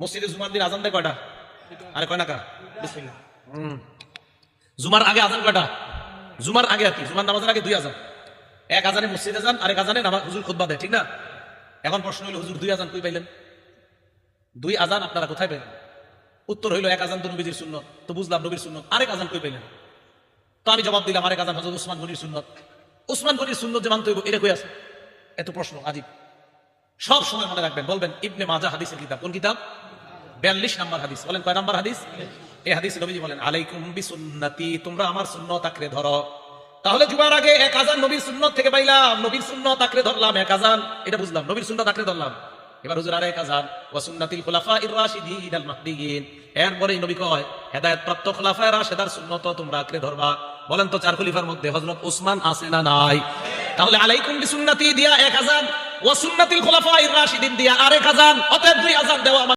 মসজিদে জুমার দিন আজান দেয় কয়টা? আরে কয় নাকা? জুমার আগে আজান কয়টা? জুমার আগে আর কি, জুমার নামাজের আগে 2 আজান। এক আজানে মসজিদে যান, আরেক আজানে হুজুর খুতবা দেয়, ঠিক না? এখন প্রশ্ন হইল হুজুর 2 আজান কই পাইলেন? 2 আজান আপনারা কোথায় পেলেন? উত্তর হইল এক আজান তো নবীজির সুন্নত, তো বুঝলাম নবীর সুন্নত, আরেক আজান কই পেলেন? তো আমি জবাব দিলাম আরেক আজান হযরত উসমান গনির সুন্নত। উসমান গনির সুন্নত যে মানতে হইব এটা কই আছে? এত প্রশ্ন আজীব। সব সময় মনে রাখবেন, বলবেন ইবনে মাজাহ হাদিসের কিতাব। কোন কিতাব? 42 নাম্বার হাদিস। বলেন কয় নাম্বার হাদিস? এই হাদিসে নবীজি বলেন আলাইকুম বিসুন্নতি, তোমরা আমার সুন্নত আঁকড়ে ধরো। তাহলে জুমার আগে এক আজান নবীর সুন্নত থেকে পাইলাম, নবীর সুন্নত আঁকড়ে ধরলাম, এক আজান এটা বুঝলাম, নবীর সুন্নত আঁকড়ে ধরলাম। এবার হুজুর আরেক আজান ওয়া সুন্নাতিল খুলাফাইর রাশিদিন আল মাহদিয়িন, এরপরে নবী কয় হেদায়েত প্রাপ্ত খুলাফায়ে রাশিদার সুন্নত তোমরা আঁকড়ে ধরবা। বলেন তো 4 খলিফার মধ্যে হযরত ওসমান আছে না নাই? তাহলে আলাইকুম বিসুন্নতি দিয়া এক আজান, ওয়া সুন্নাতিল খুলাফাইর রাশিদিন দিয়া আরেক আজান, অতএব 2 আজান দেওয়া